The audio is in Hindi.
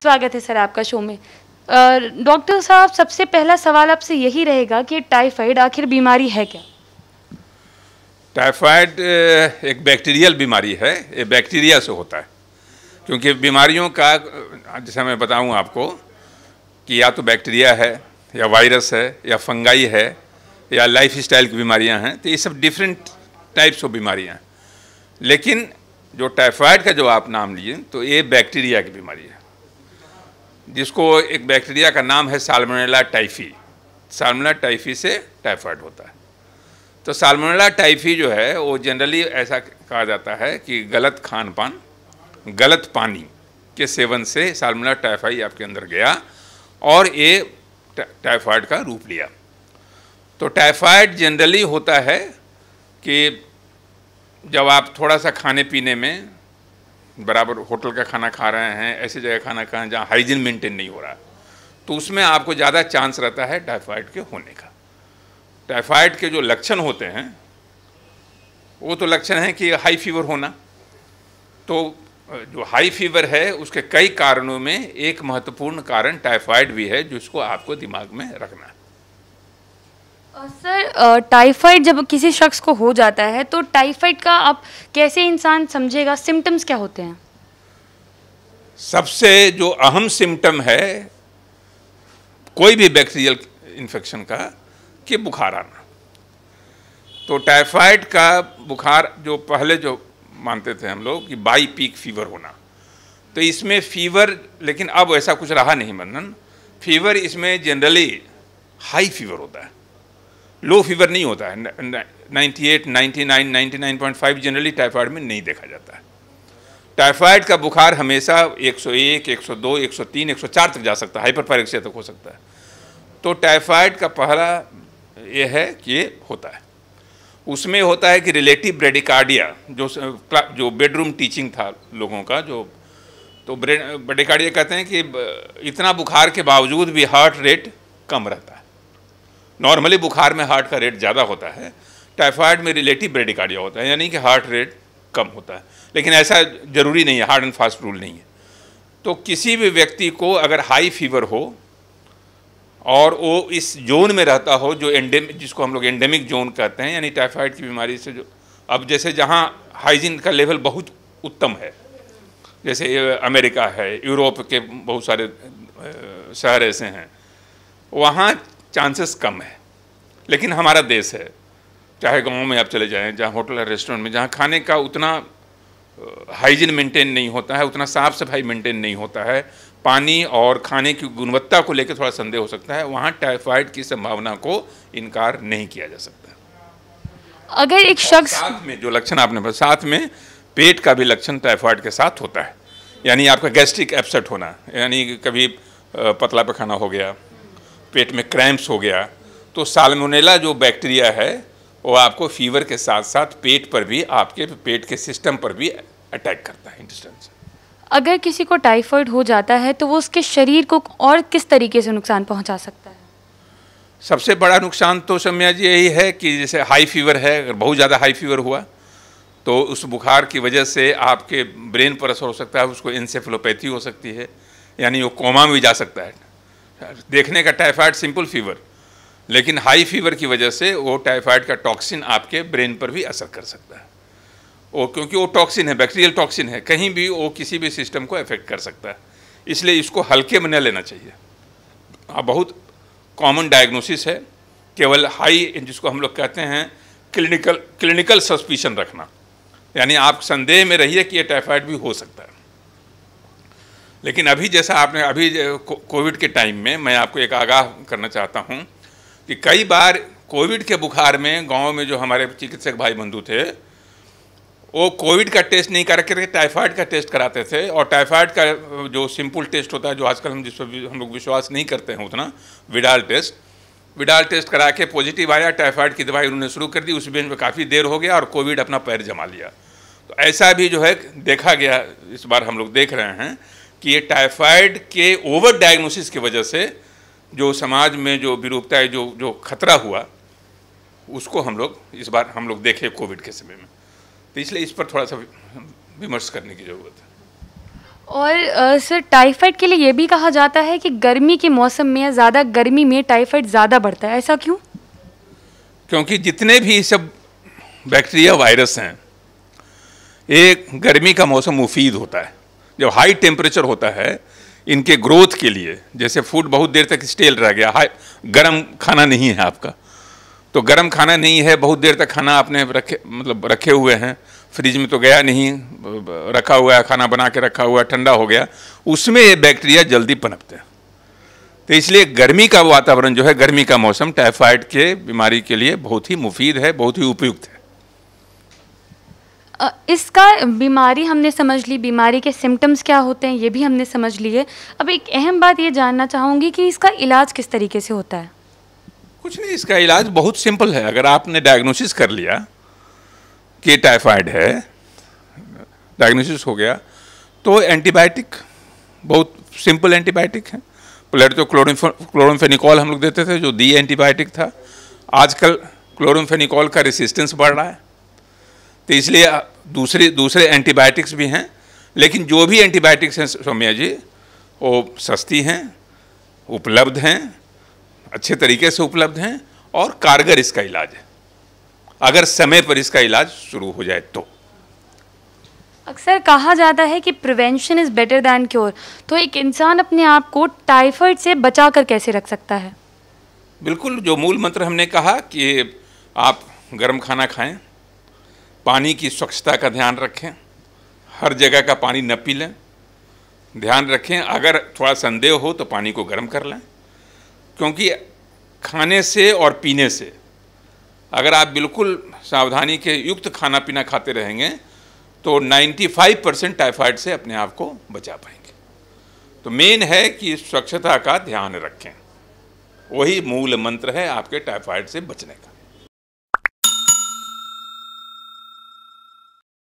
स्वागत है सर आपका शो में। डॉक्टर साहब, सबसे पहला सवाल आपसे यही रहेगा कि टाइफाइड आखिर बीमारी है क्या? टाइफाइड एक बैक्टीरियल बीमारी है, ये बैक्टीरिया से होता है। क्योंकि बीमारियों का, जैसे मैं बताऊं आपको, कि या तो बैक्टीरिया है या वायरस है या फंगाई है या लाइफ स्टाइल की बीमारियां हैं, तो ये सब डिफरेंट टाइप्स ऑफ बीमारियां हैं। लेकिन जो टाइफाइड का जो आप नाम लिए, तो ये बैक्टीरिया की बीमारी है, जिसको एक बैक्टीरिया का नाम है साल्मोनेला टाइफी। साल्मोनेला टाइफी से टाइफाइड होता है। तो साल्मोनेला टाइफी जो है वो जनरली ऐसा कहा जाता है कि गलत खान पान, गलत पानी के सेवन से साल्मोनेला टाइफाई आपके अंदर गया और ये टाइफाइड का रूप लिया। तो टाइफाइड जनरली होता है कि जब आप थोड़ा सा खाने पीने में बराबर होटल का खाना खा रहे हैं, ऐसी जगह खाना खाएं जहाँ हाइजीन मेंटेन नहीं हो रहा, तो उसमें आपको ज़्यादा चांस रहता है टाइफाइड के होने का। टाइफाइड के जो लक्षण होते हैं वो तो लक्षण है कि हाई फीवर होना। तो जो हाई फीवर है उसके कई कारणों में एक महत्वपूर्ण कारण टाइफाइड भी है, जिसको आपको दिमाग में रखना है। सर, टाइफाइड जब किसी शख्स को हो जाता है तो टाइफाइड का आप कैसे इंसान समझेगा, सिम्टम्स क्या होते हैं? सबसे जो अहम सिम्टम है कोई भी बैक्टीरियल इन्फेक्शन का, कि बुखार आना। तो टाइफाइड का बुखार जो पहले जो मानते थे हम लोग कि बाई पीक फीवर होना, तो इसमें फीवर, लेकिन अब ऐसा कुछ रहा नहीं बंधन। फीवर इसमें जनरली हाई फीवर होता है, लो फीवर नहीं होता है। 98, 99, 99.5 जनरली टाइफाइड में नहीं देखा जाता है। टाइफाइड का बुखार हमेशा 101, 102, 103, 104 तक जा सकता है, हाइपरपायरेक्सिया तक हो सकता है। तो टाइफाइड का पहला ये है कि ये होता है, उसमें होता है कि रिलेटिव ब्रेडिकार्डिया, जो बेडरूम टीचिंग था लोगों का, जो तो ब्रेडिकार्डिया कहते हैं कि इतना बुखार के बावजूद भी हार्ट रेट कम रहता है। नॉर्मली बुखार में हार्ट का रेट ज़्यादा होता है, टाइफाइड में रिलेटिव ब्रेडिकार्डिया होता है, यानी कि हार्ट रेट कम होता है। लेकिन ऐसा जरूरी नहीं है, हार्ड एंड फास्ट रूल नहीं है। तो किसी भी व्यक्ति को अगर हाई फीवर हो और वो इस जोन में रहता हो जो जिसको हम लोग एंडेमिक जोन कहते हैं, यानी टाइफाइड की बीमारी से जो अब जैसे जहाँ हाइजीन का लेवल बहुत उत्तम है, जैसे अमेरिका है, यूरोप के बहुत सारे शहर ऐसे हैं, वहाँ चांसेस कम है। लेकिन हमारा देश है, चाहे गांव में आप चले जाएं, जहाँ होटल या रेस्टोरेंट में जहाँ खाने का उतना हाइजीन मेंटेन नहीं होता है, उतना साफ सफाई मेंटेन नहीं होता है, पानी और खाने की गुणवत्ता को लेकर थोड़ा संदेह हो सकता है, वहाँ टाइफाइड की संभावना को इनकार नहीं किया जा सकता। अगर एक शख्स, साथ में जो लक्षण आपने बताया, साथ में पेट का भी लक्षण टाइफाइड के साथ होता है, यानी आपका गैस्ट्रिक अपसेट होना, यानी कभी पतला पैखाना हो गया, पेट में क्रैम्प्स हो गया, तो साल्मोनेला जो बैक्टीरिया है वो आपको फीवर के साथ साथ पेट पर भी, आपके पेट के सिस्टम पर भी अटैक करता है, इंटेस्टाइन से। अगर किसी को टाइफाइड हो जाता है तो वो उसके शरीर को और किस तरीके से नुकसान पहुंचा सकता है? सबसे बड़ा नुकसान तो समझिए यही है कि जैसे हाई फीवर है, अगर बहुत ज़्यादा हाई फीवर हुआ तो उस बुखार की वजह से आपके ब्रेन पर असर हो सकता है, उसको एन्सेफेलोपैथी हो सकती है, यानी वो कोमा में भी जा सकता है। देखने का टाइफाइड सिंपल फीवर, लेकिन हाई फीवर की वजह से वो टाइफाइड का टॉक्सिन आपके ब्रेन पर भी असर कर सकता है। वो क्योंकि वो टॉक्सिन है, बैक्टीरियल टॉक्सिन है, कहीं भी वो किसी भी सिस्टम को अफेक्ट कर सकता है, इसलिए इसको हल्के में न लेना चाहिए। बहुत कॉमन डायग्नोसिस है, केवल हाई, जिसको हम लोग कहते हैं क्लिनिकल सस्पिशन रखना, यानी आप संदेह में रहिए कि ये टाइफाइड भी हो सकता है। लेकिन अभी जैसा आपने अभी कोविड के टाइम में, मैं आपको एक आगाह करना चाहता हूँ कि कई बार कोविड के बुखार में गांव में जो हमारे चिकित्सक भाई बंधु थे, वो कोविड का टेस्ट नहीं करा करके टाइफाइड का टेस्ट कराते थे, और टाइफाइड का जो सिंपल टेस्ट होता है, जो आजकल जिस पर हम लोग विश्वास नहीं करते हैं उतना, विडाल टेस्ट करा के पॉजिटिव आया, टाइफाइड की दवाई उन्होंने शुरू कर दी, उस बेंच में काफ़ी देर हो गया और कोविड अपना पैर जमा लिया। तो ऐसा भी जो है देखा गया, इस बार हम लोग देख रहे हैं कि ये टाइफाइड के ओवर डायग्नोसिस की वजह से जो समाज में जो विरूपता है, जो खतरा हुआ, उसको हम लोग इस बार हम लोग देखे कोविड के समय में। तो इसलिए इस पर थोड़ा सा विमर्श करने की ज़रूरत है। और सर टाइफाइड के लिए ये भी कहा जाता है कि गर्मी के मौसम में या ज़्यादा गर्मी में टाइफाइड ज़्यादा बढ़ता है, ऐसा क्यों? क्योंकि जितने भी सब बैक्टीरिया वायरस हैं, एक गर्मी का मौसम मुफीद होता है। जब हाई टेम्परेचर होता है इनके ग्रोथ के लिए, जैसे फूड बहुत देर तक स्टेल रह गया, हाई गर्म खाना नहीं है आपका, तो गर्म खाना नहीं है, बहुत देर तक खाना आपने रखे हुए हैं, फ्रिज में तो गया नहीं, रखा हुआ है, खाना बना के रखा हुआ है, ठंडा हो गया, उसमें ये बैक्टीरिया जल्दी पनपते हैं। तो इसलिए गर्मी का वातावरण जो है, गर्मी का मौसम टाइफाइड के बीमारी के लिए बहुत ही मुफीद है, बहुत ही उपयुक्त है। इसका बीमारी हमने समझ ली, बीमारी के सिम्टम्स क्या होते हैं ये भी हमने समझ लिए। अब एक अहम बात ये जानना चाहूँगी कि इसका इलाज किस तरीके से होता है? कुछ नहीं, इसका इलाज बहुत सिंपल है। अगर आपने डायग्नोसिस कर लिया कि टाइफाइड है, डायग्नोसिस हो गया, तो एंटीबायोटिक, बहुत सिंपल एंटीबायोटिक है। पहले तो क्लोरोम्फेनिकॉल हम लोग देते थे, जो दी एंटीबायोटिक था। आजकल क्लोरोम्फेनिकॉल का रेसिस्टेंस बढ़ रहा है, तो इसलिए दूसरे एंटीबायोटिक्स भी हैं। लेकिन जो भी एंटीबायोटिक्स हैं सौम्या जी, वो सस्ती हैं, उपलब्ध हैं, अच्छे तरीके से उपलब्ध हैं और कारगर इसका इलाज है, अगर समय पर इसका इलाज शुरू हो जाए तो। अक्सर कहा जाता है कि prevention is better than cure, तो एक इंसान अपने आप को टाइफाइड से बचा कर कैसे रख सकता है? बिल्कुल, जो मूल मंत्र हमने कहा कि आप गर्म खाना खाएं, पानी की स्वच्छता का ध्यान रखें, हर जगह का पानी न पी लें, ध्यान रखें, अगर थोड़ा संदेह हो तो पानी को गर्म कर लें, क्योंकि खाने से और पीने से अगर आप बिल्कुल सावधानी के युक्त खाना पीना खाते रहेंगे तो 95% टाइफाइड से अपने आप को बचा पाएंगे। तो मेन है कि स्वच्छता का ध्यान रखें, वही मूल मंत्र है आपके टाइफाइड से बचने का।